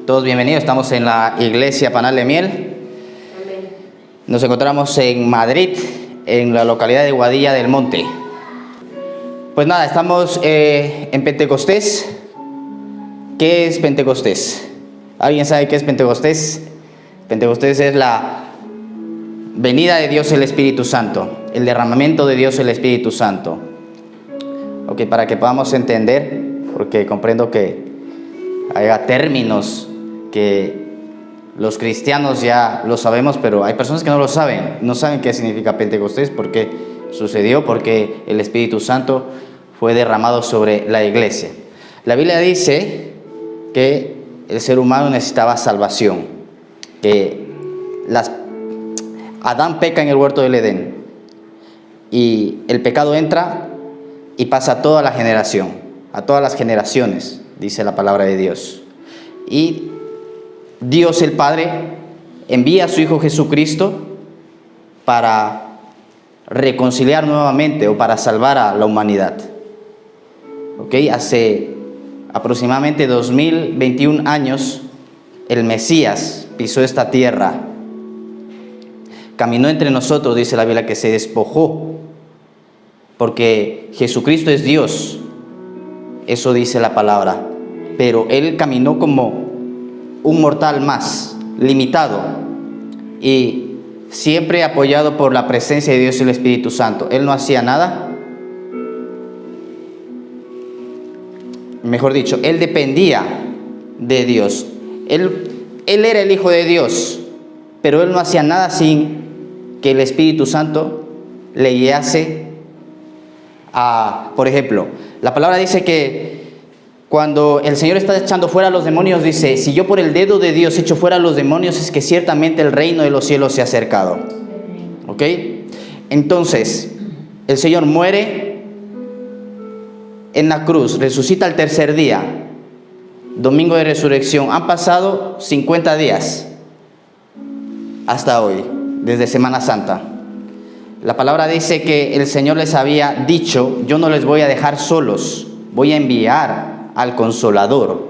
Todos bienvenidos, estamos en la iglesia Panal de Miel. Nos encontramos en Madrid, en la localidad de Guadilla del Monte. Pues nada, estamos en Pentecostés. ¿Qué es Pentecostés? ¿Alguien sabe qué es Pentecostés? Pentecostés es la venida de Dios el Espíritu Santo, el derramamiento de Dios el Espíritu Santo. Ok, para que podamos entender, porque comprendo que haya términos que los cristianos ya lo sabemos, pero hay personas que no lo saben, no saben qué significa Pentecostés, por qué sucedió, porque el Espíritu Santo fue derramado sobre la iglesia. La Biblia dice que el ser humano necesitaba salvación, que Adán peca en el huerto del Edén y el pecado entra y pasa a toda la generación, a todas las generaciones, dice la palabra de Dios. Y Dios el Padre envía a su Hijo Jesucristo para reconciliar nuevamente o para salvar a la humanidad. ¿Okay? Hace aproximadamente 2021 años el Mesías pisó esta tierra, caminó entre nosotros, dice la Biblia, que se despojó, porque Jesucristo es Dios, eso dice la palabra, pero Él caminó como un mortal más, limitado, y siempre apoyado por la presencia de Dios y el Espíritu Santo. Él no hacía nada, mejor dicho, Él dependía de Dios. Él era el Hijo de Dios, pero Él no hacía nada sin que el Espíritu Santo le guiase a, por ejemplo, la palabra dice que cuando el Señor está echando fuera a los demonios, dice: si yo por el dedo de Dios echo fuera a los demonios, es que ciertamente el reino de los cielos se ha acercado. ¿Ok? Entonces, el Señor muere en la cruz, resucita al tercer día, domingo de resurrección. Han pasado 50 días hasta hoy, desde Semana Santa. La palabra dice que el Señor les había dicho: yo no les voy a dejar solos, voy a enviar al Consolador.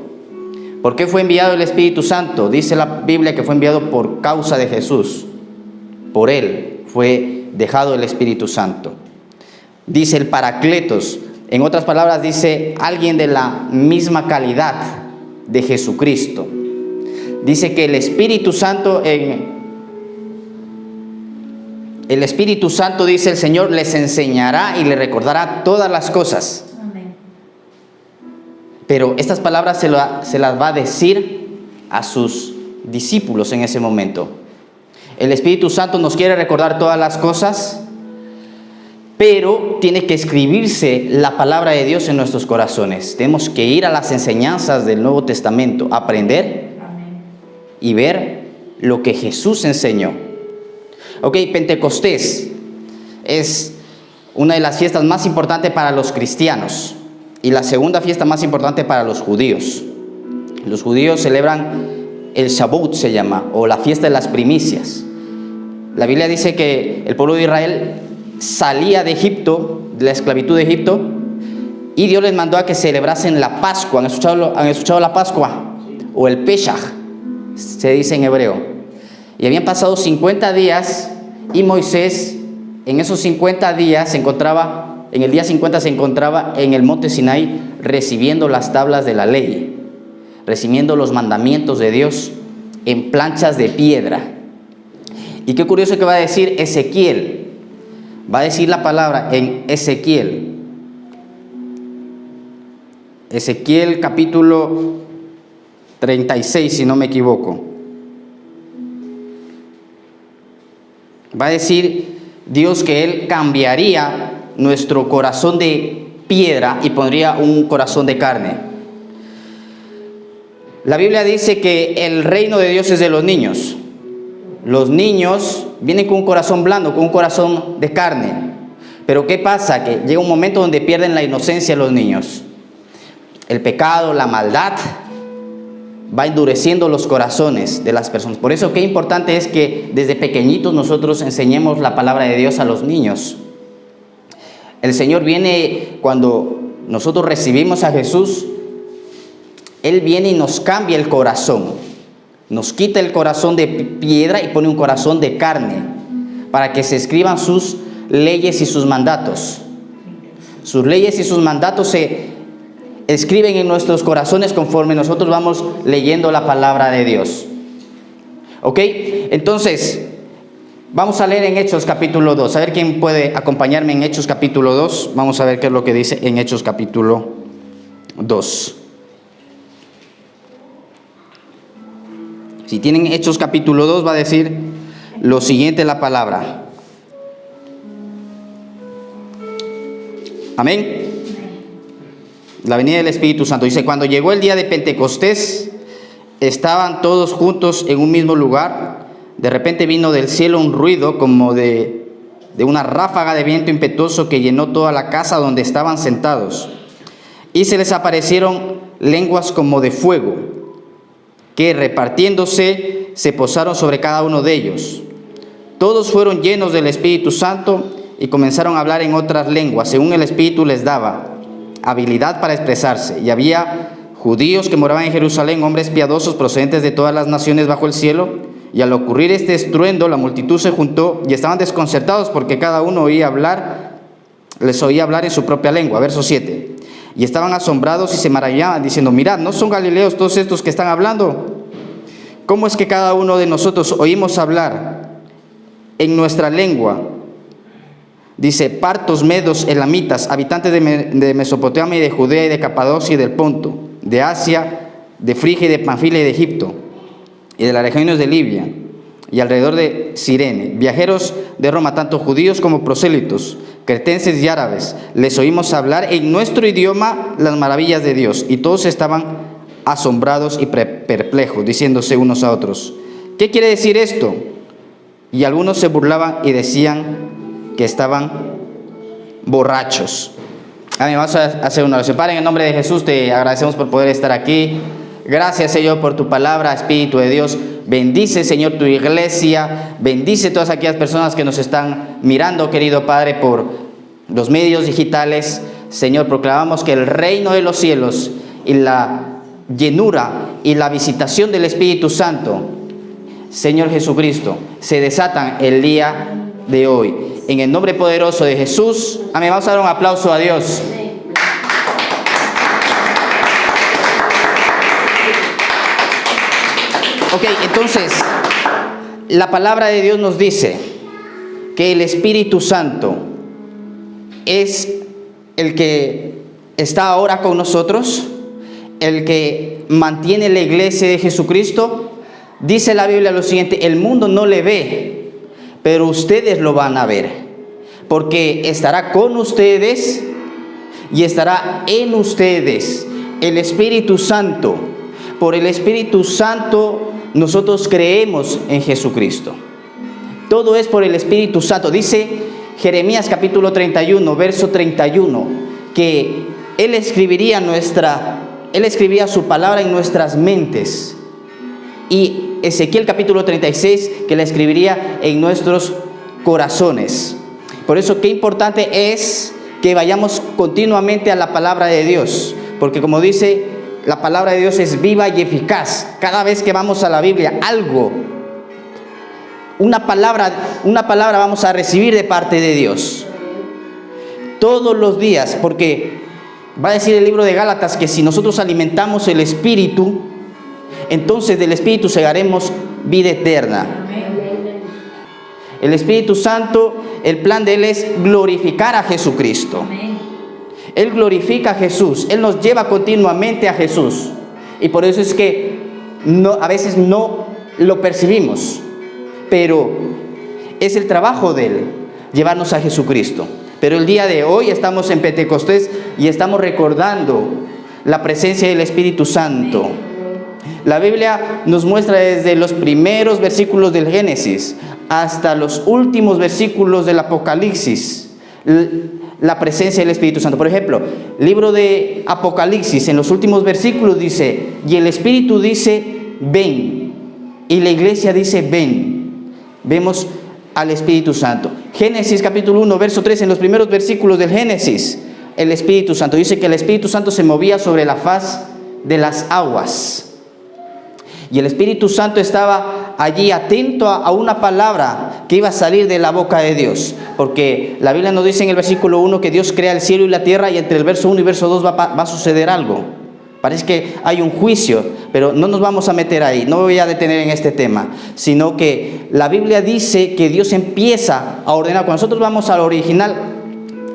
¿Por qué fue enviado el Espíritu Santo? Dice la Biblia que fue enviado por causa de Jesús. Por Él fue dejado el Espíritu Santo. Dice el Paracletos, en otras palabras dice alguien de la misma calidad de Jesucristo. Dice que el Espíritu Santo, dice el Señor, les enseñará y les recordará todas las cosas. Pero estas palabras se las va a decir a sus discípulos en ese momento. El Espíritu Santo nos quiere recordar todas las cosas, pero tiene que escribirse la palabra de Dios en nuestros corazones. Tenemos que ir a las enseñanzas del Nuevo Testamento, aprender y ver lo que Jesús enseñó. Ok, Pentecostés es una de las fiestas más importantes para los cristianos y la segunda fiesta más importante para los judíos. Los judíos celebran el Shavuot, se llama, o la fiesta de las primicias. La Biblia dice que el pueblo de Israel salía de Egipto, de la esclavitud de Egipto, y Dios les mandó a que celebrasen la Pascua. ¿Han escuchado la Pascua? O el Pesach, se dice en hebreo. Y habían pasado 50 días y Moisés en esos 50 días en el día 50 se encontraba en el monte Sinaí recibiendo las tablas de la ley, recibiendo los mandamientos de Dios en planchas de piedra. Y qué curioso que va a decir Ezequiel, va a decir la palabra en Ezequiel capítulo 36, si no me equivoco. Va a decir Dios que Él cambiaría nuestro corazón de piedra y pondría un corazón de carne. La Biblia dice que el reino de Dios es de los niños. Los niños vienen con un corazón blando, con un corazón de carne. Pero ¿qué pasa? Que llega un momento donde pierden la inocencia los niños. El pecado, la maldad va endureciendo los corazones de las personas. Por eso qué importante es que desde pequeñitos nosotros enseñemos la palabra de Dios a los niños. El Señor viene cuando nosotros recibimos a Jesús. Él viene y nos cambia el corazón. Nos quita el corazón de piedra y pone un corazón de carne, para que se escriban sus leyes y sus mandatos. Sus leyes y sus mandatos se escriben en nuestros corazones conforme nosotros vamos leyendo la palabra de Dios. ¿Ok? Entonces, vamos a leer en Hechos capítulo 2. A ver quién puede acompañarme en Hechos capítulo 2. Vamos a ver qué es lo que dice en Hechos capítulo 2. Si tienen Hechos capítulo 2, va a decir lo siguiente la palabra. Amén. La venida del Espíritu Santo. Dice, cuando llegó el día de Pentecostés, estaban todos juntos en un mismo lugar. De repente vino del cielo un ruido como de una ráfaga de viento impetuoso que llenó toda la casa donde estaban sentados. Y se les aparecieron lenguas como de fuego, que repartiéndose se posaron sobre cada uno de ellos. Todos fueron llenos del Espíritu Santo y comenzaron a hablar en otras lenguas, según el Espíritu les daba habilidad para expresarse. Y había judíos que moraban en Jerusalén, hombres piadosos procedentes de todas las naciones bajo el cielo. Y al ocurrir este estruendo, la multitud se juntó y estaban desconcertados porque cada uno les oía hablar en su propia lengua. Verso 7. Y estaban asombrados y se maravillaban, diciendo, mirad, ¿no son galileos todos estos que están hablando? ¿Cómo es que cada uno de nosotros oímos hablar en nuestra lengua? Dice, partos, medos, elamitas, habitantes de Mesopotamia y de Judea y de Capadocia y del Ponto, de Asia, de Frigia y de Panfilia y de Egipto, y de las regiones de Libia, y alrededor de Cirene, viajeros de Roma, tanto judíos como prosélitos, cretenses y árabes, les oímos hablar en nuestro idioma las maravillas de Dios, y todos estaban asombrados y perplejos, diciéndose unos a otros, ¿qué quiere decir esto? Y algunos se burlaban y decían que estaban borrachos. Amén. Vamos a hacer una oración. Padre, en el nombre de Jesús te agradecemos por poder estar aquí. Gracias, Señor, por tu palabra, Espíritu de Dios. Bendice, Señor, tu iglesia. Bendice todas aquellas personas que nos están mirando, querido Padre, por los medios digitales. Señor, proclamamos que el reino de los cielos y la llenura y la visitación del Espíritu Santo, Señor Jesucristo, se desatan el día de hoy. En el nombre poderoso de Jesús. Amén. Vamos a dar un aplauso a Dios. Ok, entonces, la palabra de Dios nos dice que el Espíritu Santo es el que está ahora con nosotros, el que mantiene la iglesia de Jesucristo. Dice la Biblia lo siguiente, el mundo no le ve, pero ustedes lo van a ver, porque estará con ustedes y estará en ustedes el Espíritu Santo. Por el Espíritu Santo nosotros creemos en Jesucristo. Todo es por el Espíritu Santo. Dice Jeremías capítulo 31, verso 31, que Él escribiría su palabra en nuestras mentes. Y Ezequiel capítulo 36, que la escribiría en nuestros corazones. Por eso, qué importante es que vayamos continuamente a la palabra de Dios, porque como dice, la palabra de Dios es viva y eficaz. Cada vez que vamos a la Biblia, una palabra vamos a recibir de parte de Dios. Todos los días, porque va a decir el libro de Gálatas que si nosotros alimentamos el Espíritu, entonces del Espíritu segaremos vida eterna. El Espíritu Santo, el plan de Él es glorificar a Jesucristo. Él glorifica a Jesús, Él nos lleva continuamente a Jesús. Y por eso es que a veces no lo percibimos, pero es el trabajo de Él, llevarnos a Jesucristo. Pero el día de hoy estamos en Pentecostés y estamos recordando la presencia del Espíritu Santo. La Biblia nos muestra desde los primeros versículos del Génesis hasta los últimos versículos del Apocalipsis la presencia del Espíritu Santo. Por ejemplo, libro de Apocalipsis, en los últimos versículos dice, y el Espíritu dice, ven, y la iglesia dice, ven. Vemos al Espíritu Santo. Génesis capítulo 1, verso 3, en los primeros versículos del Génesis, el Espíritu Santo dice que el Espíritu Santo se movía sobre la faz de las aguas. Y el Espíritu Santo estaba allí atento a una palabra que iba a salir de la boca de Dios. Porque la Biblia nos dice en el versículo 1 que Dios crea el cielo y la tierra, y entre el verso 1 y verso 2 va a suceder algo. Parece que hay un juicio, pero no nos vamos a meter ahí, no me voy a detener en este tema, sino que la Biblia dice que Dios empieza a ordenar. Cuando nosotros vamos al original,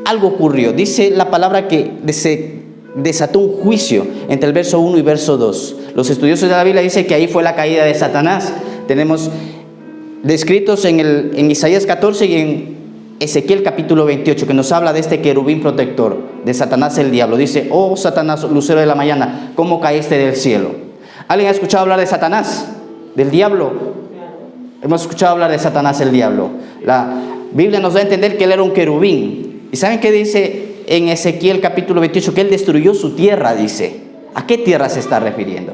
algo ocurrió. Dice la palabra que se desató un juicio entre el verso 1 y verso 2. Los estudiosos de la Biblia dicen que ahí fue la caída de Satanás. Tenemos descritos en Isaías 14 y en Ezequiel capítulo 28, que nos habla de este querubín protector, de Satanás el diablo. Dice: oh Satanás, lucero de la mañana, ¿cómo caíste del cielo? ¿Alguien ha escuchado hablar de Satanás, del diablo? Hemos escuchado hablar de Satanás el diablo. La Biblia nos da a entender que él era un querubín. ¿Y saben qué dice en Ezequiel capítulo 28? Que él destruyó su tierra, dice. ¿A qué tierra se está refiriendo?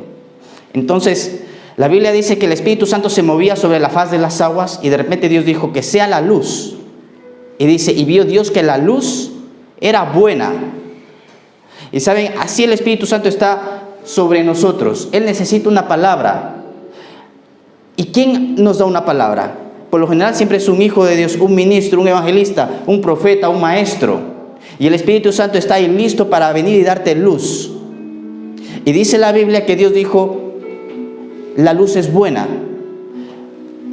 Entonces, la Biblia dice que el Espíritu Santo se movía sobre la faz de las aguas, y de repente Dios dijo que sea la luz. Y dice: y vio Dios que la luz era buena. Y saben, así el Espíritu Santo está sobre nosotros. Él necesita una palabra. ¿Y quién nos da una palabra? Por lo general siempre es un hijo de Dios, un ministro, un evangelista, un profeta, un maestro. Y el Espíritu Santo está ahí listo para venir y darte luz. Y dice la Biblia que Dios dijo: la luz es buena.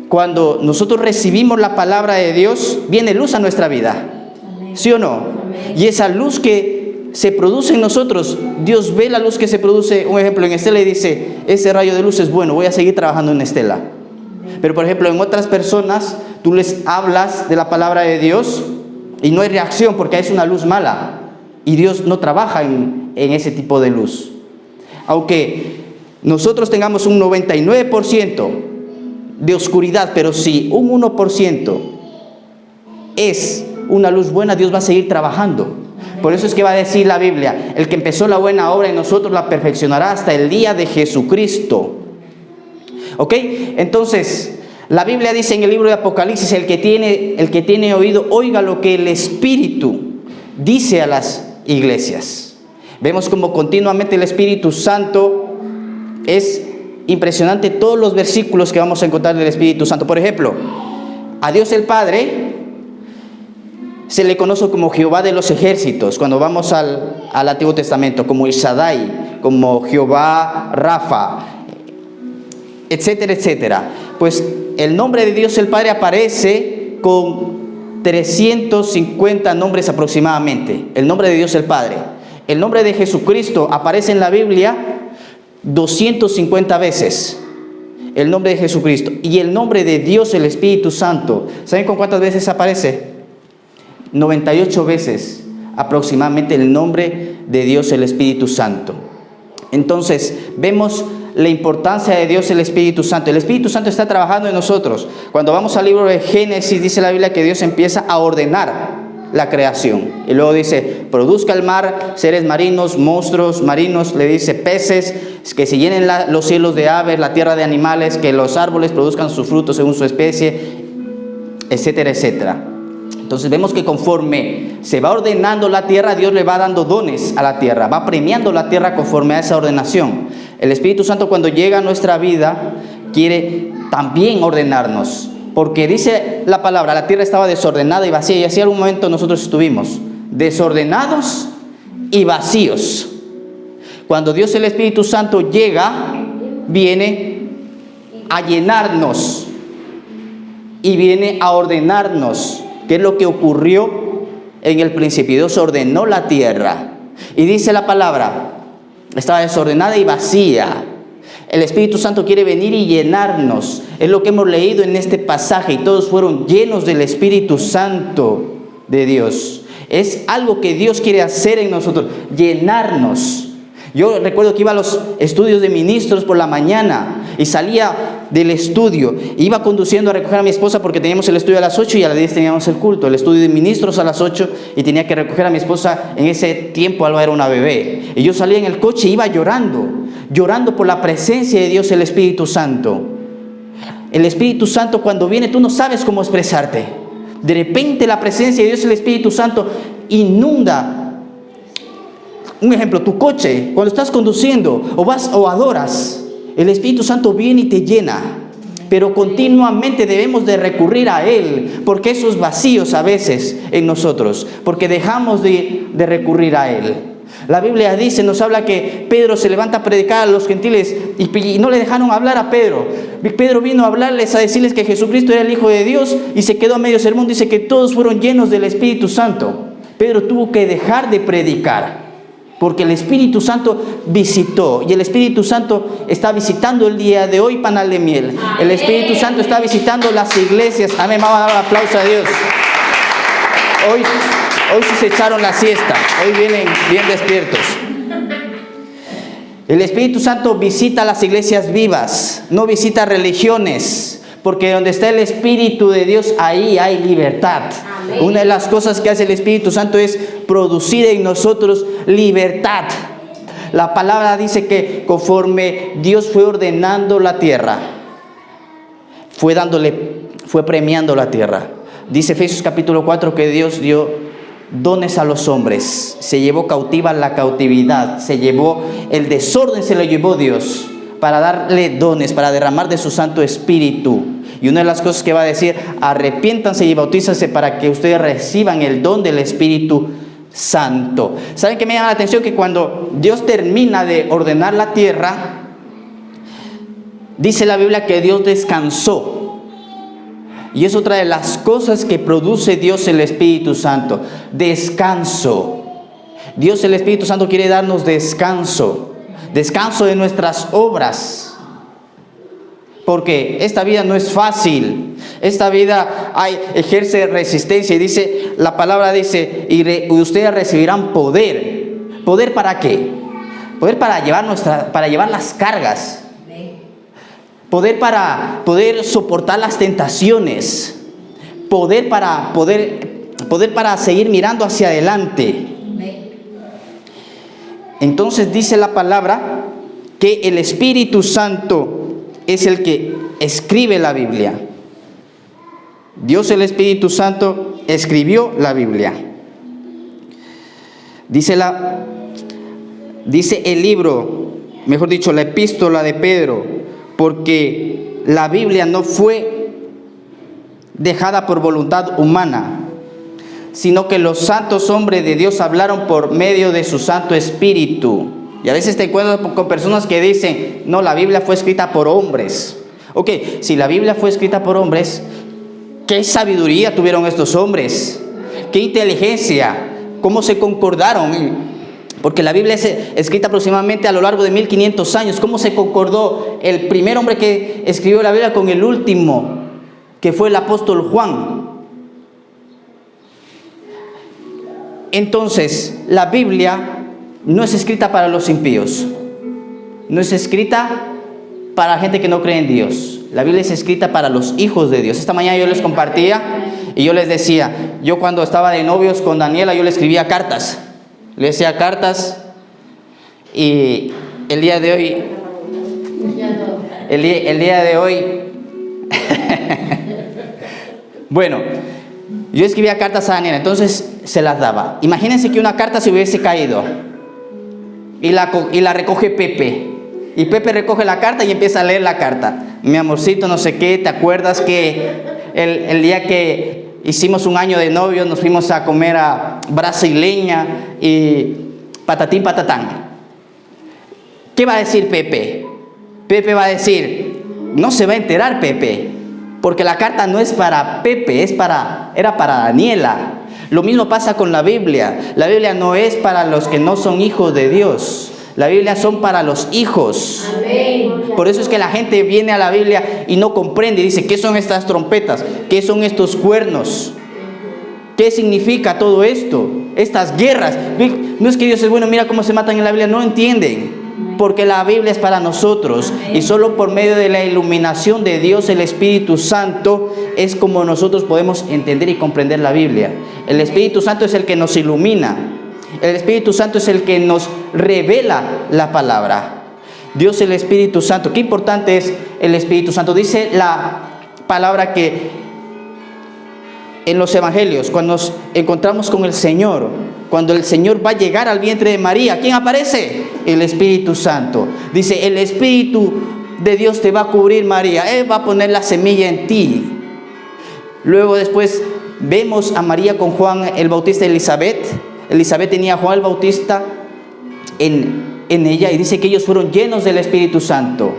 Cuando nosotros recibimos la palabra de Dios, viene luz a nuestra vida. ¿Sí o no? Amén. Y esa luz que se produce en nosotros, Dios ve la luz que se produce. Un ejemplo, en Estela, y dice: ese rayo de luz es bueno, voy a seguir trabajando en Estela. Amén. Pero por ejemplo, en otras personas, tú les hablas de la palabra de Dios y no hay reacción porque es una luz mala. Y Dios no trabaja en ese tipo de luz. Aunque nosotros tengamos un 99% de oscuridad, pero si un 1% es una luz buena, Dios va a seguir trabajando. Por eso es que va a decir la Biblia: el que empezó la buena obra en nosotros la perfeccionará hasta el día de Jesucristo. ¿Ok? Entonces, la Biblia dice en el libro de Apocalipsis: el que tiene oído, oiga lo que el Espíritu dice a las iglesias. Vemos como continuamente el Espíritu Santo es impresionante, todos los versículos que vamos a encontrar del Espíritu Santo. Por ejemplo, a Dios el Padre se le conoce como Jehová de los ejércitos cuando vamos al Antiguo Testamento, como El Shaddai, como Jehová Rafa, etcétera, etcétera. Pues el nombre de Dios el Padre aparece con 350 nombres aproximadamente. El nombre de Dios el Padre. El nombre de Jesucristo aparece en la Biblia 250 veces. El nombre de Jesucristo. Y el nombre de Dios el Espíritu Santo, ¿saben con cuántas veces aparece? 98 veces aproximadamente el nombre de Dios el Espíritu Santo. Entonces vemos la importancia de Dios el Espíritu Santo. El Espíritu Santo está trabajando en nosotros. Cuando vamos al libro de Génesis, dice la Biblia que Dios empieza a ordenar la creación. Y luego dice: produzca el mar seres marinos, monstruos marinos, le dice peces, que se llenen los cielos de aves, la tierra de animales, que los árboles produzcan sus frutos según su especie, etcétera, etcétera. Entonces vemos que conforme se va ordenando la tierra, Dios le va dando dones a la tierra, va premiando la tierra conforme a esa ordenación. El Espíritu Santo, cuando llega a nuestra vida, quiere también ordenarnos. Porque dice la palabra: la tierra estaba desordenada y vacía. Y así en algún momento nosotros estuvimos desordenados y vacíos. Cuando Dios el Espíritu Santo llega, viene a llenarnos y viene a ordenarnos. ¿Qué es lo que ocurrió en el principio? Dios ordenó la tierra. Y dice la palabra: estaba desordenada y vacía. El Espíritu Santo quiere venir y llenarnos. Es lo que hemos leído en este pasaje. Y todos fueron llenos del Espíritu Santo de Dios. Es algo que Dios quiere hacer en nosotros, llenarnos. Yo recuerdo que iba a los estudios de ministros por la mañana y salía del estudio. Iba conduciendo a recoger a mi esposa porque teníamos el estudio a las 8 y a las 10 teníamos el culto. El estudio de ministros a las 8 y tenía que recoger a mi esposa. En ese tiempo Alba era una bebé. Y yo salía en el coche y iba llorando por la presencia de Dios el Espíritu Santo. El Espíritu Santo, cuando viene, tú no sabes cómo expresarte. De repente la presencia de Dios el Espíritu Santo inunda Un ejemplo, tu coche, cuando estás conduciendo o vas o adoras, el Espíritu Santo viene y te llena. Pero continuamente debemos de recurrir a Él, porque esos vacíos a veces en nosotros, porque dejamos de recurrir a Él. La Biblia dice, nos habla que Pedro se levanta a predicar a los gentiles y no le dejaron hablar a Pedro. Pedro vino a hablarles, a decirles que Jesucristo era el Hijo de Dios y se quedó a medio sermón. Dice que todos fueron llenos del Espíritu Santo. Pedro tuvo que dejar de predicar, porque el Espíritu Santo visitó, y el Espíritu Santo está visitando el día de hoy Panal de Miel. El Espíritu Santo está visitando las iglesias. Amén, vamos a dar un aplauso a Dios. Hoy sí se echaron la siesta, hoy vienen bien despiertos. El Espíritu Santo visita las iglesias vivas, no visita religiones, porque donde está el Espíritu de Dios, ahí hay libertad. Amén. Una de las cosas que hace el Espíritu Santo es producir en nosotros libertad. La palabra dice que conforme Dios fue ordenando la tierra, fue premiando la tierra. Dice Efesios capítulo 4 que Dios dio dones a los hombres, se llevó cautiva la cautividad, se llevó el desorden, se lo llevó Dios para darle dones, para derramar de su Santo Espíritu. Y una de las cosas que va a decir, arrepiéntanse y bautízanse para que ustedes reciban el don del Espíritu Santo. ¿Saben qué me llama la atención? Que cuando Dios termina de ordenar la tierra, dice la Biblia que Dios descansó. Y es otra de las cosas que produce Dios el Espíritu Santo, descanso. Dios el Espíritu Santo quiere darnos descanso, descanso de nuestras obras. Porque esta vida no es fácil, esta vida ejerce resistencia, y dice, la palabra dice, y ustedes recibirán poder. ¿Poder para qué? Poder para llevar las cargas. Poder para poder soportar las tentaciones. Poder para seguir mirando hacia adelante. Entonces dice la palabra que el Espíritu Santo es el que escribe la Biblia. Dios el Espíritu Santo escribió la Biblia. Dice el libro, mejor dicho, la epístola de Pedro, porque la Biblia no fue dejada por voluntad humana, sino que los santos hombres de Dios hablaron por medio de su Santo Espíritu. Y a veces te encuentras con personas que dicen, no, la Biblia fue escrita por hombres. Ok, si la Biblia fue escrita por hombres, ¿qué sabiduría tuvieron estos hombres? ¿Qué inteligencia? ¿Cómo se concordaron? Porque la Biblia es escrita aproximadamente a lo largo de 1500 años. ¿Cómo se concordó el primer hombre que escribió la Biblia con el último, que fue el apóstol Juan? Entonces, la Biblia no es escrita para los impíos, no es escrita para la gente que no cree en Dios. La Biblia es escrita para los hijos de Dios. Esta mañana yo les compartía y yo les decía, yo cuando estaba de novios con Daniela, yo le escribía cartas. Le decía cartas, y el día de hoy, bueno, yo escribía cartas a Daniela, entonces se las daba. Imagínense que una carta se hubiese caído y la recoge Pepe, y Pepe recoge la carta y empieza a leer la carta. Mi amorcito, no sé qué, ¿te acuerdas que el día que hicimos un año de novios, nos fuimos a comer a Brasileña y patatín patatán? ¿Qué va a decir Pepe? Pepe va a decir, no se va a enterar Pepe, porque la carta no es para Pepe, era para Daniela. Lo mismo pasa con la Biblia. La Biblia no es para los que no son hijos de Dios. La Biblia son para los hijos. Amén. Por eso es que la gente viene a la Biblia y no comprende y dice, ¿qué son estas trompetas? ¿Qué son estos cuernos? ¿Qué significa todo esto? Estas guerras. No es que Dios es bueno, mira cómo se matan en la Biblia. No entienden. Porque la Biblia es para nosotros. Y solo por medio de la iluminación de Dios, el Espíritu Santo, es como nosotros podemos entender y comprender la Biblia. El Espíritu Santo es el que nos ilumina. El Espíritu Santo es el que nos revela la palabra. Dios el Espíritu Santo. Qué importante es el Espíritu Santo. Dice la palabra que en los evangelios, cuando nos encontramos con el Señor, cuando el Señor va a llegar al vientre de María, ¿quién aparece? El Espíritu Santo. Dice, el Espíritu de Dios te va a cubrir, María. Él va a poner la semilla en ti. Luego después vemos a María con Juan el Bautista y Elizabeth. Elizabeth tenía a Juan el Bautista en ella, y dice que ellos fueron llenos del Espíritu Santo.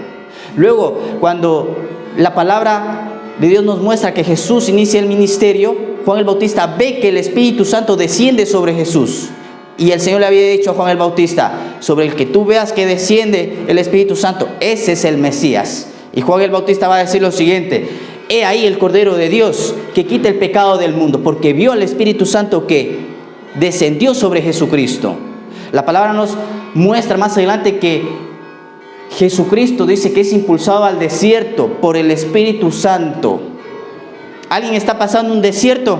Luego, cuando la palabra de Dios nos muestra que Jesús inicia el ministerio, Juan el Bautista ve que el Espíritu Santo desciende sobre Jesús. Y el Señor le había dicho a Juan el Bautista, sobre el que tú veas que desciende el Espíritu Santo, ese es el Mesías. Y Juan el Bautista va a decir lo siguiente: he ahí el Cordero de Dios que quita el pecado del mundo, porque vio al Espíritu Santo que descendió sobre Jesucristo. La palabra nos muestra más adelante que Jesucristo dice que es impulsado al desierto por el Espíritu Santo. ¿Alguien está pasando un desierto?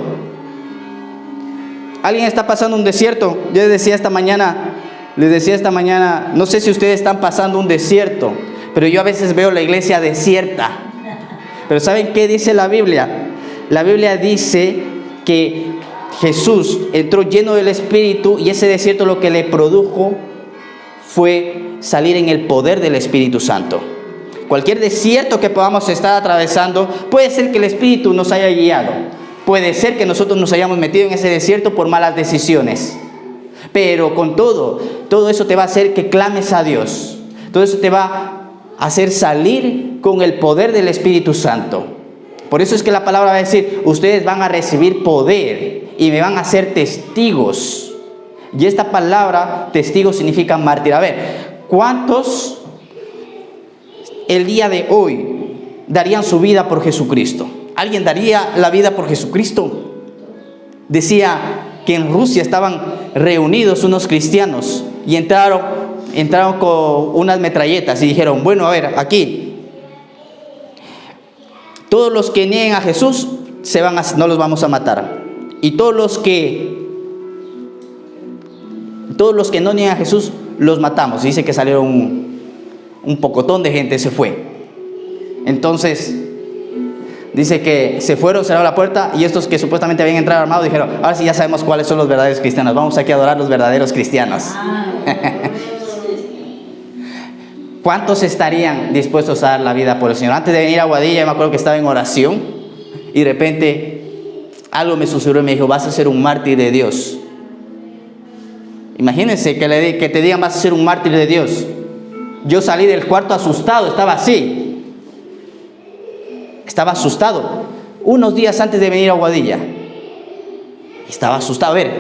¿Alguien está pasando un desierto? Yo les decía esta mañana, no sé si ustedes están pasando un desierto, pero yo a veces veo la iglesia desierta. Pero ¿saben qué dice la Biblia? La Biblia dice que Jesús entró lleno del Espíritu, y ese desierto lo que le produjo fue salir en el poder del Espíritu Santo. Cualquier desierto que podamos estar atravesando, puede ser que el Espíritu nos haya guiado. Puede ser que nosotros nos hayamos metido en ese desierto por malas decisiones. Pero con todo eso te va a hacer que clames a Dios. Todo eso te va a hacer salir con el poder del Espíritu Santo. Por eso es que la palabra va a decir, ustedes van a recibir poder y me van a ser testigos. Y esta palabra, testigo, significa mártir. A ver, ¿cuántos el día de hoy darían su vida por Jesucristo? ¿Alguien daría la vida por Jesucristo? Decía que en Rusia estaban reunidos unos cristianos y entraron con unas metralletas y dijeron, bueno, a ver, aquí todos los que nieguen a Jesús no los vamos a matar, y todos los que no niegan a Jesús los matamos. Y dice que salieron un pocotón de gente, se fue. Entonces dice que se fueron, cerraron la puerta, y estos que supuestamente habían entrado armados dijeron, ahora sí ya sabemos cuáles son los verdaderos cristianos, vamos aquí a adorar a los verdaderos cristianos. ¿Cuántos estarían dispuestos a dar la vida por el Señor? Antes de venir a Aguadilla, yo me acuerdo que estaba en oración y de repente algo me susurró y me dijo, vas a ser un mártir de Dios. Imagínense que te digan, vas a ser un mártir de Dios. Yo salí del cuarto asustado, estaba así. Estaba asustado. Unos días antes de venir a Aguadilla. Estaba asustado. A ver,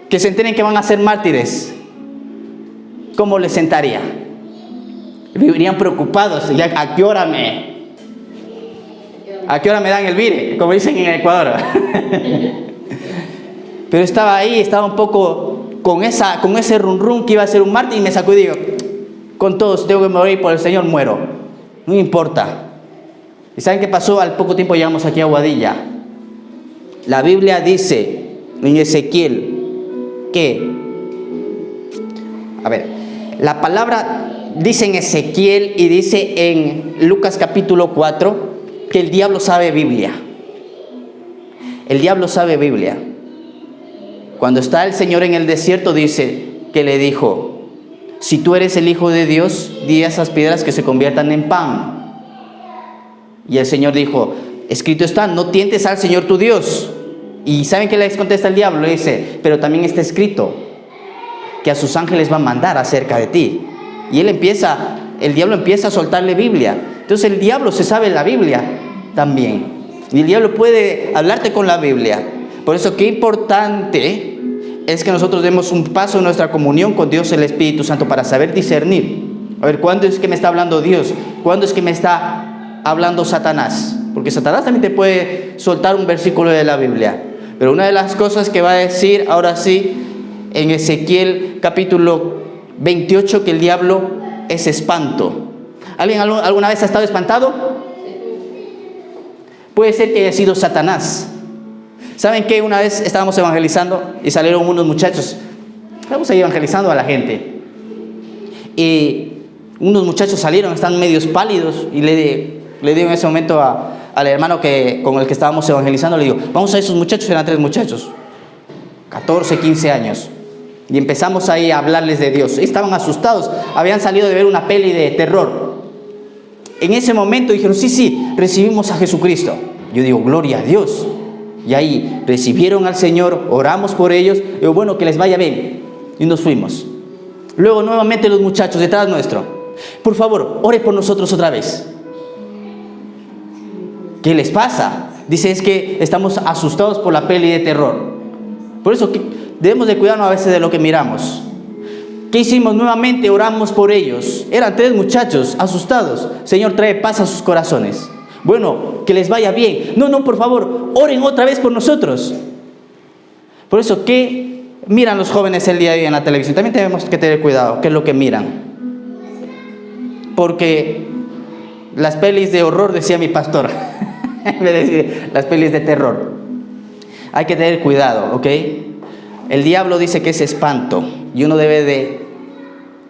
que se enteren que van a ser mártires. ¿Cómo les sentaría? Vivirían preocupados. ¿A qué hora me dan el vire? Como dicen en Ecuador. Pero estaba ahí, estaba un poco con ese rum que iba a ser un mártir, y me sacudí y digo, con todos, tengo que morir por el Señor, muero. No me importa. ¿Y saben qué pasó? Al poco tiempo llegamos aquí a Aguadilla. La Biblia dice en Ezequiel que, a ver, la palabra dice en Ezequiel y dice en Lucas capítulo 4 que el diablo sabe Biblia. El diablo sabe Biblia. Cuando está el Señor en el desierto, dice que le dijo, si tú eres el Hijo de Dios, di a esas piedras que se conviertan en pan. Y el Señor dijo, escrito está, no tientes al Señor tu Dios. Y ¿saben qué le contesta el diablo? Le dice, pero también está escrito que a sus ángeles va a mandar acerca de ti. Y el diablo empieza a soltarle Biblia. Entonces el diablo se sabe la Biblia también. Y el diablo puede hablarte con la Biblia. Por eso qué importante es que nosotros demos un paso en nuestra comunión con Dios, el Espíritu Santo, para saber discernir. A ver, ¿cuándo es que me está hablando Dios? ¿Cuándo es que me está hablando Satanás? Porque Satanás también te puede soltar un versículo de la Biblia. Pero una de las cosas que va a decir ahora sí en Ezequiel capítulo 28, que el diablo es espanto. ¿Alguien alguna vez ha estado espantado? Puede ser que haya sido Satanás. ¿Saben qué? Una vez estábamos evangelizando y salieron unos muchachos. Estamos ahí evangelizando a la gente. Y unos muchachos salieron, están medios pálidos, y le digo en ese momento a al hermano con el que estábamos evangelizando, le digo, vamos a esos muchachos, eran 3 muchachos, 14, 15 años. Y empezamos ahí a hablarles de Dios. Estaban asustados, habían salido de ver una peli de terror. En ese momento dijeron, sí, recibimos a Jesucristo. Yo digo, gloria a Dios. Y ahí recibieron al Señor, oramos por ellos. Digo, bueno, que les vaya bien. Y nos fuimos. Luego nuevamente los muchachos detrás nuestro, por favor, ore por nosotros otra vez. ¿Qué les pasa? Dice, es que estamos asustados por la peli de terror. Por eso debemos de cuidarnos a veces de lo que miramos. ¿Qué hicimos? Nuevamente oramos por ellos. Eran 3 muchachos asustados. Señor, trae paz a sus corazones. Bueno, que les vaya bien. No, por favor, oren otra vez por nosotros. Por eso, ¿qué miran los jóvenes el día de hoy en la televisión? También tenemos que tener cuidado, ¿qué es lo que miran? Porque las pelis de horror, decía mi pastor, en vez de decir las pelis de terror. Hay que tener cuidado, ¿ok? El diablo dice que es espanto y uno debe de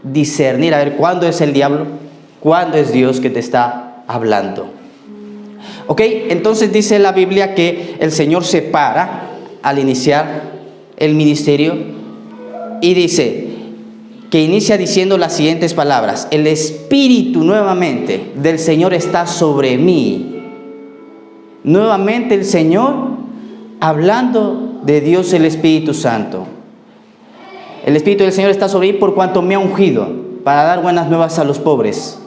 discernir, a ver cuándo es el diablo, cuándo es Dios que te está hablando. ¿Ok? Entonces dice la Biblia que el Señor se para al iniciar el ministerio y dice que inicia diciendo las siguientes palabras: el Espíritu nuevamente del Señor está sobre mí. Nuevamente el Señor hablando de Dios el Espíritu Santo. El Espíritu del Señor está sobre mí por cuanto me ha ungido para dar buenas nuevas a los pobres.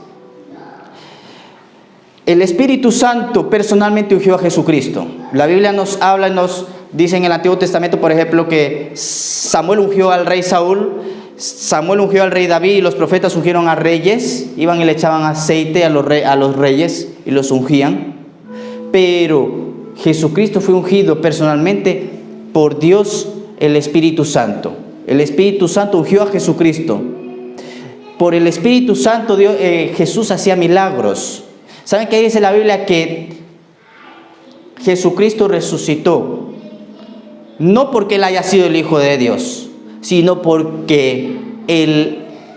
El Espíritu Santo personalmente ungió a Jesucristo. La Biblia nos habla, nos dice en el Antiguo Testamento, por ejemplo, que Samuel ungió al rey Saúl, Samuel ungió al rey David y los profetas ungieron a reyes, iban y le echaban aceite a los reyes y los ungían. Pero Jesucristo fue ungido personalmente por Dios el Espíritu Santo. El Espíritu Santo ungió a Jesucristo. Por el Espíritu Santo Jesús hacía milagros. ¿Saben qué dice la Biblia? Que Jesucristo resucitó, no porque Él haya sido el Hijo de Dios, sino porque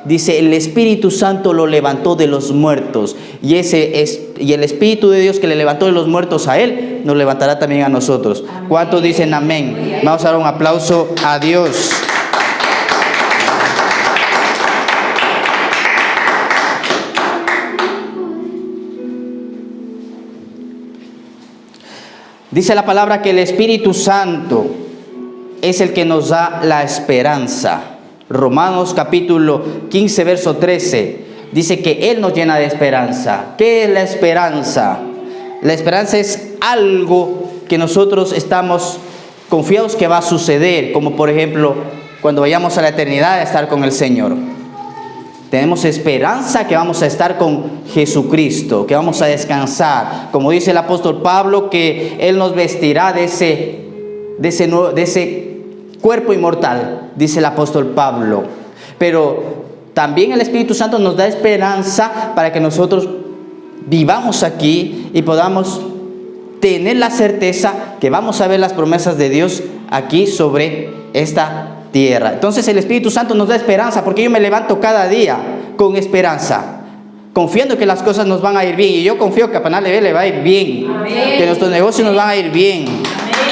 dice, el Espíritu Santo lo levantó de los muertos. Y el Espíritu de Dios que le levantó de los muertos a Él, nos levantará también a nosotros. Amén. ¿Cuántos dicen amén? Vamos a dar un aplauso a Dios. Dice la palabra que el Espíritu Santo es el que nos da la esperanza. Romanos capítulo 15, verso 13, dice que Él nos llena de esperanza. ¿Qué es la esperanza? La esperanza es algo que nosotros estamos confiados que va a suceder, como por ejemplo, cuando vayamos a la eternidad a estar con el Señor. Tenemos esperanza que vamos a estar con Jesucristo, que vamos a descansar. Como dice el apóstol Pablo, que Él nos vestirá de ese cuerpo inmortal, dice el apóstol Pablo. Pero también el Espíritu Santo nos da esperanza para que nosotros vivamos aquí y podamos tener la certeza que vamos a ver las promesas de Dios aquí sobre esta tierra. Entonces el Espíritu Santo nos da esperanza, porque yo me levanto cada día con esperanza, confiando que las cosas nos van a ir bien. Y yo confío que a Panal le va a ir bien. Amén. Que nuestros negocios nos van a ir bien.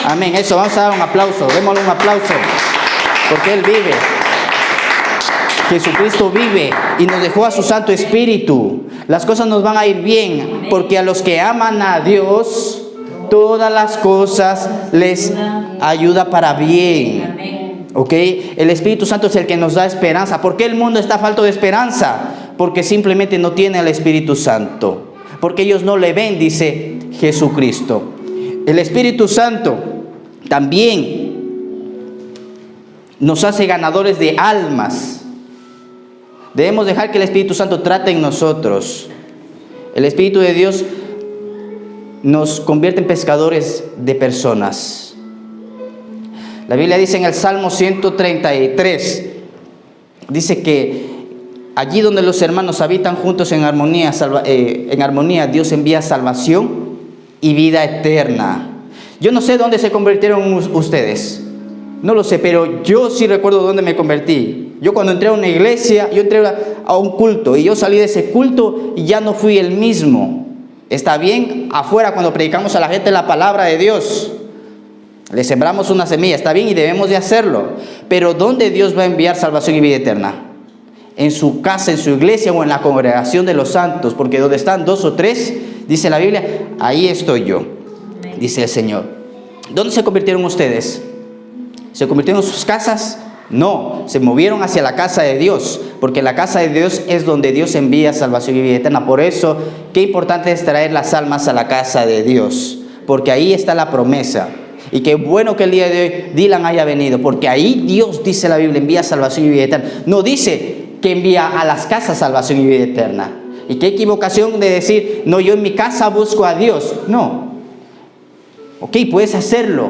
Amén. Eso, vamos a dar un aplauso. Démosle un aplauso, porque Él vive. Jesucristo vive y nos dejó a su Santo Espíritu. Las cosas nos van a ir bien, porque a los que aman a Dios, todas las cosas les ayuda para bien. ¿Ok? El Espíritu Santo es el que nos da esperanza. ¿Por qué el mundo está falto de esperanza? Porque simplemente no tiene al Espíritu Santo. Porque ellos no le ven, dice Jesucristo. El Espíritu Santo también nos hace ganadores de almas. Debemos dejar que el Espíritu Santo trate en nosotros. El Espíritu de Dios nos convierte en pescadores de personas. La Biblia dice en el Salmo 133, dice que allí donde los hermanos habitan juntos en armonía, Dios envía salvación y vida eterna. Yo no sé dónde se convirtieron ustedes, no lo sé, pero yo sí recuerdo dónde me convertí. Yo cuando entré a una iglesia, yo entré a un culto y yo salí de ese culto y ya no fui el mismo. Está bien afuera cuando predicamos a la gente la palabra de Dios. Le sembramos una semilla, está bien y debemos de hacerlo. Pero ¿dónde Dios va a enviar salvación y vida eterna? En su casa, en su iglesia o en la congregación de los santos. Porque donde están 2 o 3, dice la Biblia, ahí estoy yo, dice el Señor. ¿Dónde se convirtieron ustedes? ¿Se convirtieron en sus casas? No, se movieron hacia la casa de Dios, porque la casa de Dios es donde Dios envía salvación y vida eterna. Por eso, qué importante es traer las almas a la casa de Dios, porque ahí está la promesa. Y qué bueno que el día de hoy Dylan haya venido, porque ahí Dios, dice la Biblia, envía salvación y vida eterna. No dice que envía a las casas salvación y vida eterna. Y qué equivocación de decir, no, yo en mi casa busco a Dios. No. Ok, puedes hacerlo.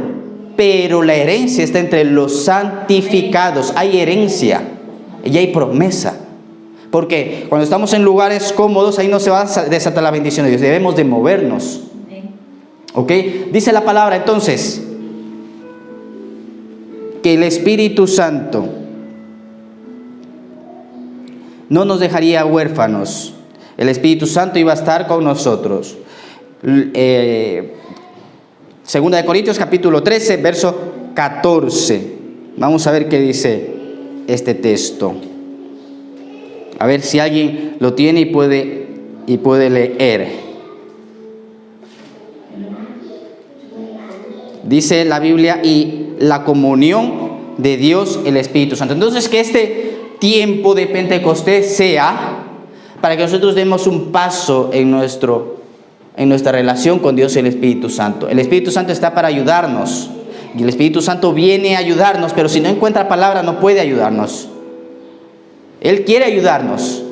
Pero la herencia está entre los santificados. Hay herencia y hay promesa. Porque cuando estamos en lugares cómodos, ahí no se va a desatar la bendición de Dios. Debemos de movernos. ¿Ok? Dice la palabra entonces que el Espíritu Santo no nos dejaría huérfanos. El Espíritu Santo iba a estar con nosotros. Segunda de Corintios capítulo 13, verso 14. Vamos a ver qué dice este texto. A ver si alguien lo tiene y puede leer. Dice la Biblia, y la comunión de Dios el Espíritu Santo. Entonces, que este tiempo de Pentecostés sea para que nosotros demos un paso en nuestra relación con Dios y el Espíritu Santo. El Espíritu Santo está para ayudarnos. Y el Espíritu Santo viene a ayudarnos, pero si no encuentra palabra no puede ayudarnos. Él quiere ayudarnos,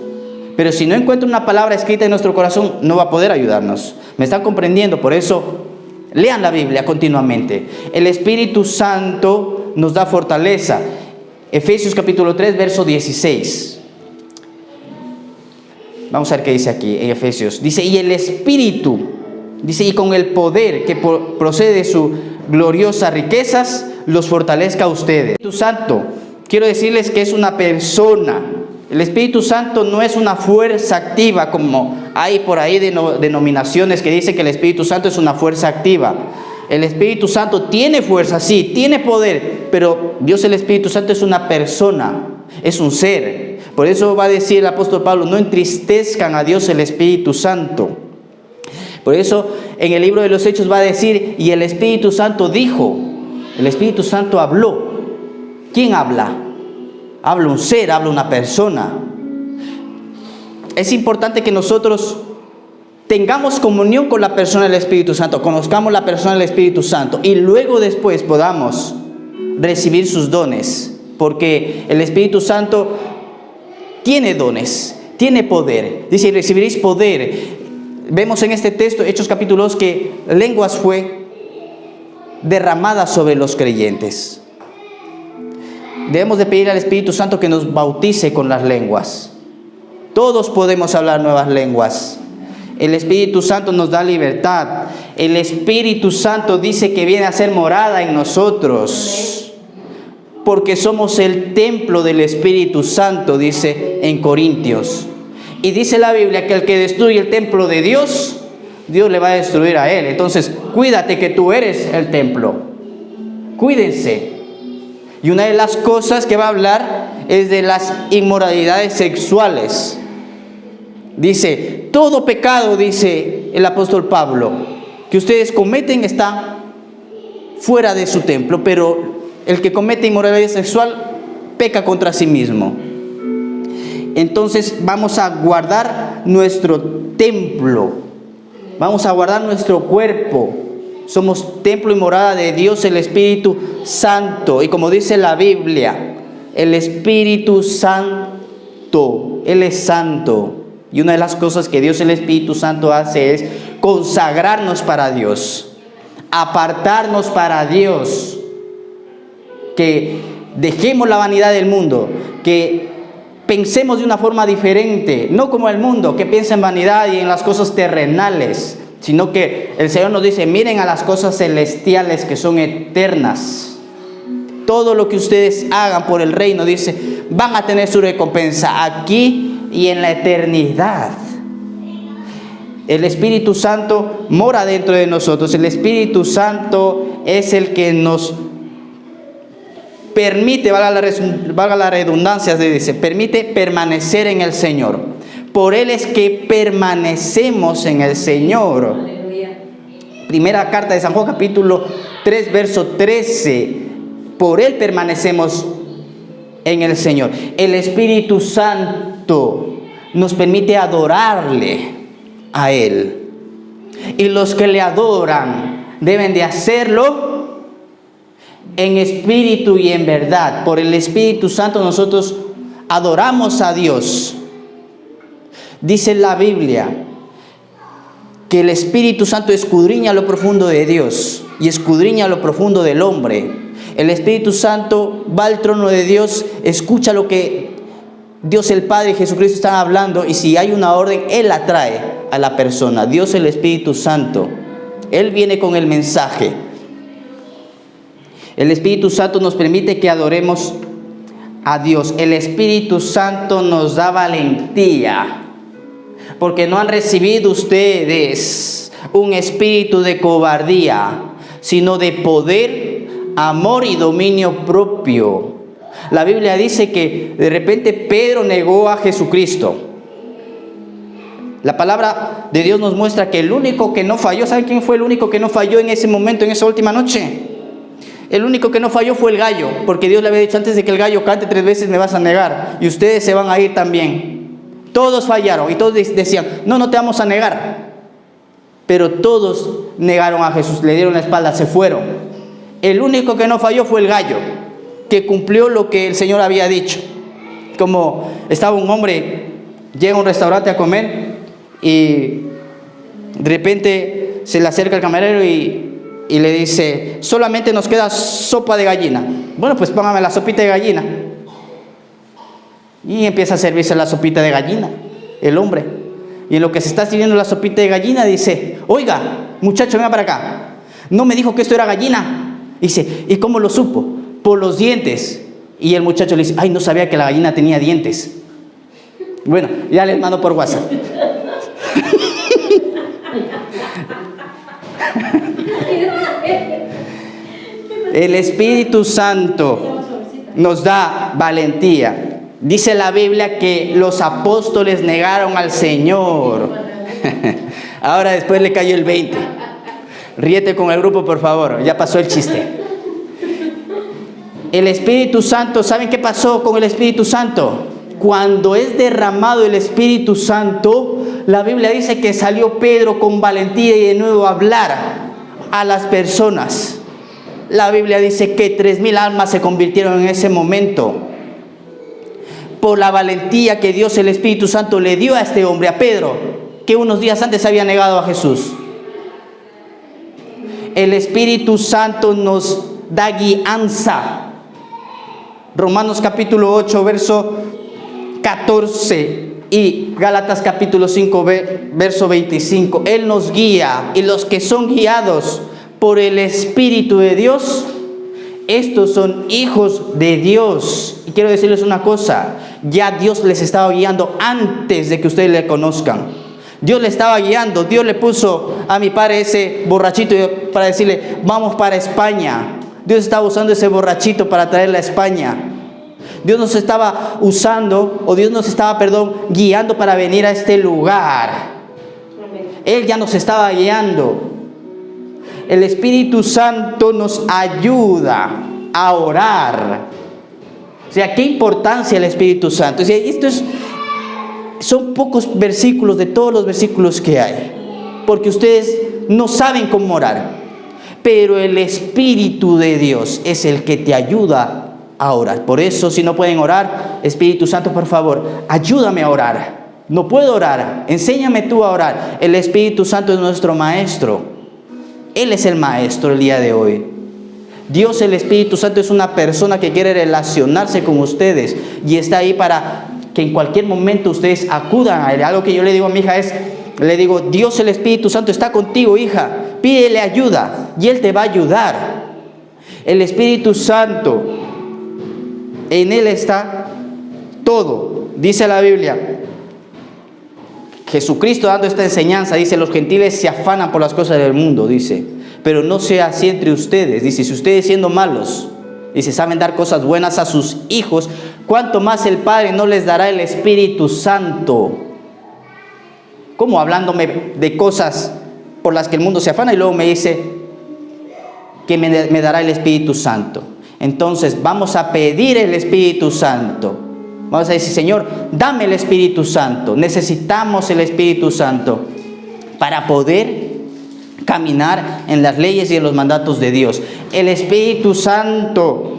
pero si no encuentra una palabra escrita en nuestro corazón, no va a poder ayudarnos. ¿Me están comprendiendo? Por eso, lean la Biblia continuamente. El Espíritu Santo nos da fortaleza. Efesios capítulo 3, verso 16. Vamos a ver qué dice aquí en Efesios. Dice, y el Espíritu, dice, y con el poder que procede de sus gloriosas riquezas, los fortalezca a ustedes. El Espíritu Santo, quiero decirles que es una persona. El Espíritu Santo no es una fuerza activa, como hay por ahí denominaciones que dicen que el Espíritu Santo es una fuerza activa. El Espíritu Santo tiene fuerza, sí, tiene poder, pero Dios el Espíritu Santo es una persona, es un ser. Por eso va a decir el apóstol Pablo, no entristezcan a Dios el Espíritu Santo. Por eso en el libro de los Hechos va a decir, y el Espíritu Santo dijo, el Espíritu Santo habló. ¿Quién habla? Habla un ser, habla una persona. Es importante que nosotros tengamos comunión con la persona del Espíritu Santo, conozcamos la persona del Espíritu Santo y luego después podamos recibir sus dones, porque el Espíritu Santo tiene dones, tiene poder. Dice, recibiréis poder. Vemos en este texto, Hechos capítulo 2, que lenguas fue derramada sobre los creyentes. Debemos de pedir al Espíritu Santo que nos bautice con las lenguas. Todos podemos hablar nuevas lenguas. El Espíritu Santo nos da libertad. El Espíritu Santo dice que viene a ser morada en nosotros, porque somos el templo del Espíritu Santo, dice en Corintios. Y dice la Biblia que el que destruye el templo de Dios, Dios le va a destruir a él. Entonces, cuídate que tú eres el templo. Cuídense. Y una de las cosas que va a hablar es de las inmoralidades sexuales. Dice, todo pecado, dice el apóstol Pablo, que ustedes cometen está fuera de su templo, pero el que comete inmoralidad sexual peca contra sí mismo. Entonces vamos a guardar nuestro templo, vamos a guardar nuestro cuerpo. Somos templo y morada de Dios el Espíritu Santo. Y como dice la Biblia, el Espíritu Santo, Él es santo. Y una de las cosas que Dios el Espíritu Santo hace es consagrarnos para Dios, apartarnos para Dios. Que dejemos la vanidad del mundo, que pensemos de una forma diferente, no como el mundo, que piensa en vanidad y en las cosas terrenales, sino que el Señor nos dice, miren a las cosas celestiales que son eternas. Todo lo que ustedes hagan por el reino, dice, van a tener su recompensa aquí y en la eternidad. El Espíritu Santo mora dentro de nosotros. El Espíritu Santo es el que nos permite, valga la redundancia, permite permanecer en el Señor. Por Él es que permanecemos en el Señor. Aleluya. Primera carta de San Juan, capítulo 3, verso 13. Por Él permanecemos en el Señor. El Espíritu Santo nos permite adorarle a Él. Y los que le adoran deben de hacerlo en espíritu y en verdad. Por el Espíritu Santo nosotros adoramos a Dios. Dice la Biblia que el Espíritu Santo escudriña lo profundo de Dios y escudriña lo profundo del hombre. El Espíritu Santo va al trono de Dios, escucha lo que Dios el Padre y Jesucristo están hablando, y si hay una orden, Él la trae a la persona. Dios el Espíritu Santo, Él viene con el mensaje. El Espíritu Santo nos permite que adoremos a Dios. El Espíritu Santo nos da valentía, porque no han recibido ustedes un espíritu de cobardía, sino de poder, amor y dominio propio. La Biblia dice que de repente Pedro negó a Jesucristo. La palabra de Dios nos muestra que el único que no falló, ¿saben quién fue el único que no falló en ese momento, en esa última noche? El único que no falló fue el gallo, porque Dios le había dicho: antes de que el gallo cante 3 veces me vas a negar, y ustedes se van a ir también. Todos fallaron y todos decían: no te vamos a negar. Pero todos negaron a Jesús, le dieron la espalda, se fueron. El único que no falló fue el gallo, que cumplió lo que el Señor había dicho. Como estaba un hombre, llega a un restaurante a comer y de repente se le acerca el camarero y le dice: solamente nos queda sopa de gallina. Bueno, pues póngame la sopita de gallina. Y empieza a servirse la sopita de gallina, el hombre. Y en lo que se está sirviendo la sopita de gallina dice: oiga, muchacho, venga para acá. ¿No me dijo que esto era gallina? Dice: ¿y cómo lo supo? Por los dientes. Y el muchacho le dice: ay, no sabía que la gallina tenía dientes. Bueno, ya les mando por WhatsApp. El Espíritu Santo nos da valentía. Dice la Biblia que los apóstoles negaron al Señor. Ahora después le cayó el 20. Ríete con el grupo, por favor. Ya pasó el chiste. El Espíritu Santo, ¿saben qué pasó con el Espíritu Santo? Cuando es derramado el Espíritu Santo, la Biblia dice que salió Pedro con valentía y de nuevo a hablar a las personas. La Biblia dice que 3,000 almas se convirtieron en ese momento por la valentía que Dios el Espíritu Santo le dio a este hombre, a Pedro, que unos días antes había negado a Jesús. El Espíritu Santo nos da guianza. Romanos capítulo 8, verso 14 y Gálatas capítulo 5, verso 25. Él nos guía, y los que son guiados por el Espíritu de Dios, estos son hijos de Dios. Y quiero decirles una cosa: ya Dios les estaba guiando antes de que ustedes le conozcan. Dios le estaba guiando. Dios le puso a mi padre ese borrachito para decirle: vamos para España. Dios estaba usando ese borrachito para traerle a España. Dios nos estaba usando, o Dios nos estaba, guiando para venir a este lugar. Él ya nos estaba guiando. El Espíritu Santo nos ayuda a orar. O sea, ¿qué importancia el Espíritu Santo? O sea, son pocos versículos de todos los versículos que hay, porque ustedes no saben cómo orar, pero el Espíritu de Dios es el que te ayuda a orar. Por eso, si no pueden orar, Espíritu Santo, por favor, ayúdame a orar. No puedo orar, enséñame tú a orar. El Espíritu Santo es nuestro maestro. Él es el maestro el día de hoy. Dios, el Espíritu Santo, es una persona que quiere relacionarse con ustedes y está ahí para que en cualquier momento ustedes acudan a Él. Algo que yo le digo a mi hija es, le digo: Dios, el Espíritu Santo está contigo, hija, pídele ayuda y Él te va a ayudar. El Espíritu Santo, en Él está todo. Dice la Biblia Jesucristo dando esta enseñanza, dice, los gentiles se afanan por las cosas del mundo, dice, pero no sea así entre ustedes. Dice, si ustedes siendo malos, dice, saben dar cosas buenas a sus hijos, ¿cuánto más el Padre no les dará el Espíritu Santo? ¿Cómo? Hablándome de cosas por las que el mundo se afana, y luego me dice que me dará el Espíritu Santo. Entonces vamos a pedir el Espíritu Santo. Vamos a decir, Señor, dame el Espíritu Santo. Necesitamos el Espíritu Santo para poder caminar en las leyes y en los mandatos de Dios. El Espíritu Santo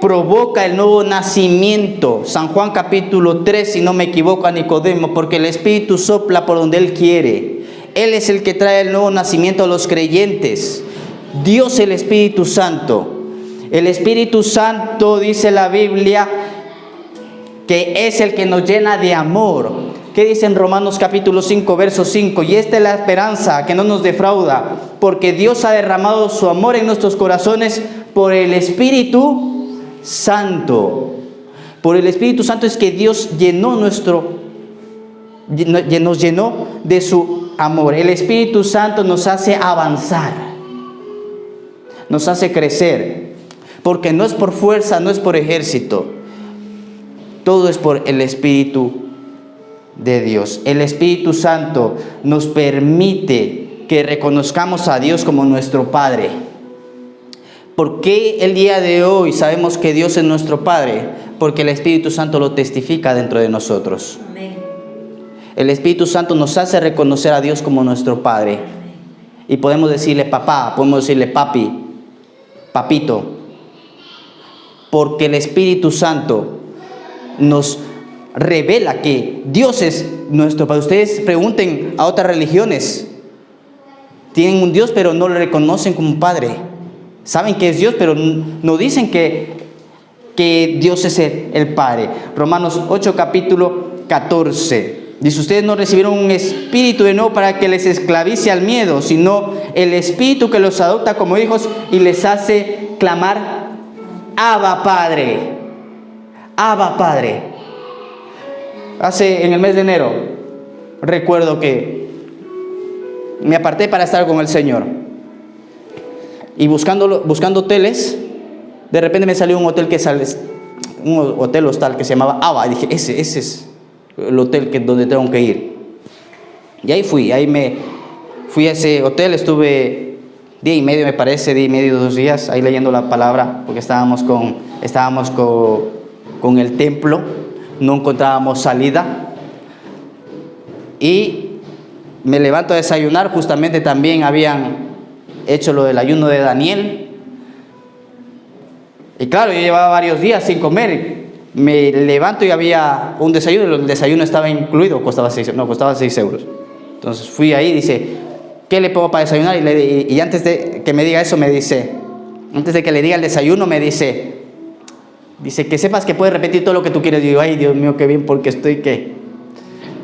provoca el nuevo nacimiento. San Juan capítulo 3, si no me equivoco, a Nicodemo, porque el Espíritu sopla por donde Él quiere. Él es el que trae el nuevo nacimiento a los creyentes. Dios, el Espíritu Santo. El Espíritu Santo, dice la Biblia, que es el que nos llena de amor. ¿Qué dice en Romanos capítulo 5, verso 5? Y esta es la esperanza que no nos defrauda, porque Dios ha derramado su amor en nuestros corazones por el Espíritu Santo. Por el Espíritu Santo es que Dios nos llenó de su amor. El Espíritu Santo nos hace avanzar, nos hace crecer, porque no es por fuerza, no es por ejército. Todo es por el Espíritu de Dios. El Espíritu Santo nos permite que reconozcamos a Dios como nuestro Padre. ¿Por qué el día de hoy sabemos que Dios es nuestro Padre? Porque el Espíritu Santo lo testifica dentro de nosotros. Amén. El Espíritu Santo nos hace reconocer a Dios como nuestro Padre. Amén. Y podemos decirle papá, podemos decirle papi, papito. Porque el Espíritu Santo nos revela que Dios es nuestro Padre. Ustedes pregunten a otras religiones, tienen un Dios pero no lo reconocen como Padre. Saben que es Dios pero no dicen que Dios es el Padre. Romanos 8 capítulo 14 dice, ustedes no recibieron un espíritu de nuevo para que les esclavice al miedo, sino el Espíritu que los adopta como hijos y les hace clamar, Abba Padre. Abba Padre. En el mes de enero recuerdo que me aparté para estar con el Señor, y buscando hoteles, de repente me salió un hotel hostal que se llamaba Abba, y dije, ese es el hotel donde tengo que ir. Y ahí fui a ese hotel, estuve día y medio, me parece, 2 días ahí leyendo la palabra, porque estábamos con el templo, no encontrábamos salida, y me levanto a desayunar. Justamente también habían hecho lo del ayuno de Daniel, y claro, yo llevaba varios días sin comer. Me levanto y había un desayuno, el desayuno estaba incluido, costaba 6 euros. Entonces fui ahí, dice, ¿qué le pongo para desayunar? Y antes de que me diga eso, me dice, antes de que le diga el desayuno, me dice, que sepas que puedes repetir todo lo que tú quieres. Y digo, ay, Dios mío, qué bien, porque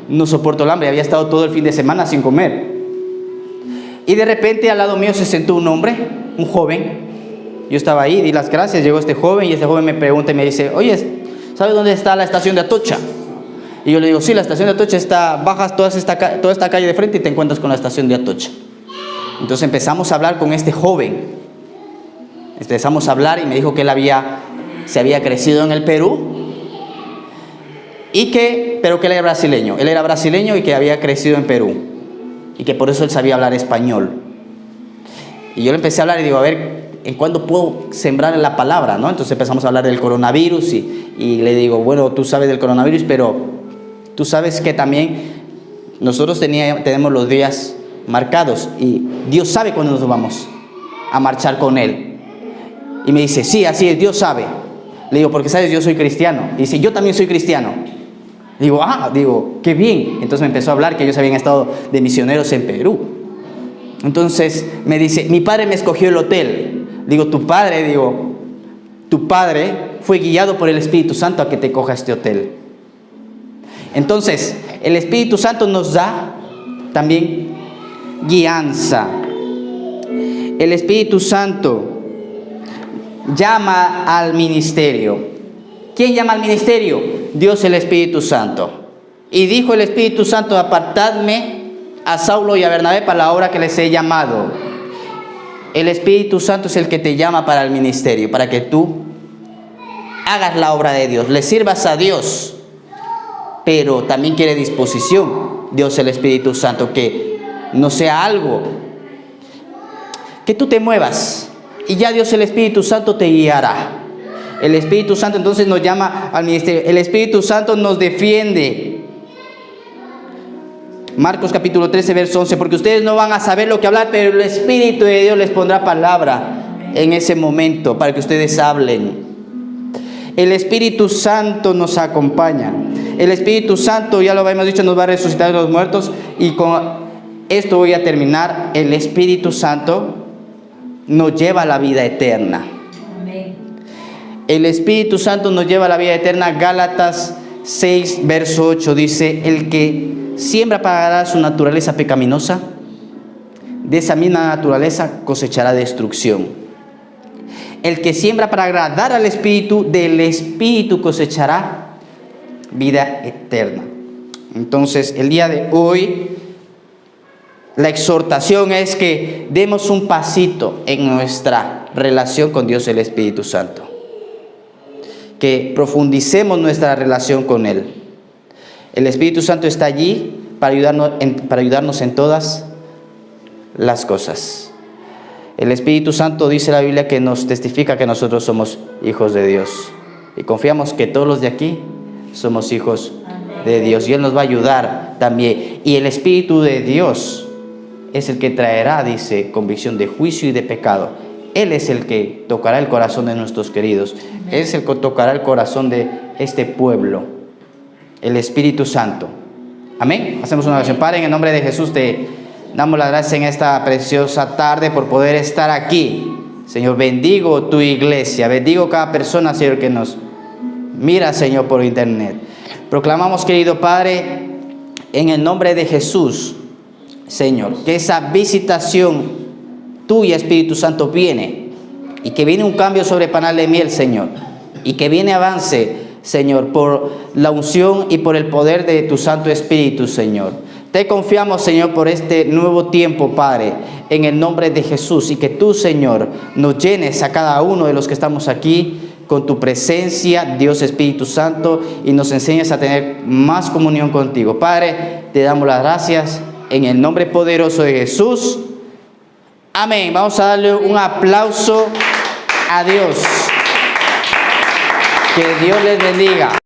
no soporto el hambre. Había estado todo el fin de semana sin comer. Y de repente al lado mío se sentó un hombre, un joven. Yo estaba ahí, di las gracias, llegó este joven, y este joven me pregunta y me dice, oye, ¿sabes dónde está la estación de Atocha? Y yo le digo, sí, la estación de Atocha bajas toda esta calle de frente y te encuentras con la estación de Atocha. Entonces empezamos a hablar con este joven. Empezamos a hablar y me dijo que él se había crecido en el Perú, pero que él era brasileño. Él era brasileño y que había crecido en Perú, y que por eso él sabía hablar español. Y yo le empecé a hablar y digo, a ver, ¿en cuándo puedo sembrar la palabra, no? Entonces empezamos a hablar del coronavirus y le digo, bueno, tú sabes del coronavirus, pero tú sabes que también nosotros tenemos los días marcados, y Dios sabe cuándo nos vamos a marchar con Él. Y me dice, sí, así es, Dios sabe. Le digo, porque sabes, yo soy cristiano. Y dice, yo también soy cristiano. Digo, qué bien. Entonces me empezó a hablar que ellos habían estado de misioneros en Perú. Entonces me dice, mi padre me escogió el hotel. Digo, tu padre fue guiado por el Espíritu Santo a que te coja este hotel. Entonces, el Espíritu Santo nos da también guianza. El Espíritu Santo llama al ministerio. ¿Quién llama al ministerio? Dios, el Espíritu Santo. Y dijo el Espíritu Santo: apartadme a Saulo y a Bernabé para la obra que les he llamado. El Espíritu Santo es el que te llama para el ministerio, para que tú hagas la obra de Dios, le sirvas a Dios. Pero también quiere disposición, Dios el Espíritu Santo, que no sea algo, que tú te muevas y ya Dios el Espíritu Santo te guiará. El Espíritu Santo entonces nos llama al ministerio. El Espíritu Santo nos defiende. Marcos capítulo 13, verso 11. Porque ustedes no van a saber lo que hablar, pero el Espíritu de Dios les pondrá palabra en ese momento para que ustedes hablen. El Espíritu Santo nos acompaña. El Espíritu Santo, ya lo habíamos dicho, nos va a resucitar de los muertos. Y con esto voy a terminar. El Espíritu Santo nos lleva a la vida eterna. El Espíritu Santo nos lleva a la vida eterna. Gálatas 6, verso 8 dice: el que siembra pagará su naturaleza pecaminosa, de esa misma naturaleza cosechará destrucción. El que siembra para agradar al Espíritu, del Espíritu cosechará vida eterna. Entonces, el día de hoy, la exhortación es que demos un pasito en nuestra relación con Dios el Espíritu Santo. Que profundicemos nuestra relación con Él. El Espíritu Santo está allí para ayudarnos en todas las cosas. El Espíritu Santo, dice la Biblia, que nos testifica que nosotros somos hijos de Dios. Y confiamos que todos los de aquí somos hijos de Dios. Y Él nos va a ayudar también. Y el Espíritu de Dios es el que traerá, dice, convicción de juicio y de pecado. Él es el que tocará el corazón de nuestros queridos. Él es el que tocará el corazón de este pueblo. El Espíritu Santo. Amén. Hacemos una oración. Padre, en el nombre de Jesús te damos las gracias en esta preciosa tarde por poder estar aquí. Señor, bendigo tu iglesia. Bendigo cada persona, Señor, que nos mira, Señor, por internet. Proclamamos, querido Padre, en el nombre de Jesús, Señor, que esa visitación tuya, Espíritu Santo, viene, y que viene un cambio sobre panal de miel, Señor, y que viene avance, Señor, por la unción y por el poder de tu Santo Espíritu, Señor. Te confiamos, Señor, por este nuevo tiempo, Padre, en el nombre de Jesús, y que tú, Señor, nos llenes a cada uno de los que estamos aquí con tu presencia, Dios Espíritu Santo, y nos enseñes a tener más comunión contigo. Padre, te damos las gracias en el nombre poderoso de Jesús. Amén. Vamos a darle un aplauso a Dios. Que Dios les bendiga.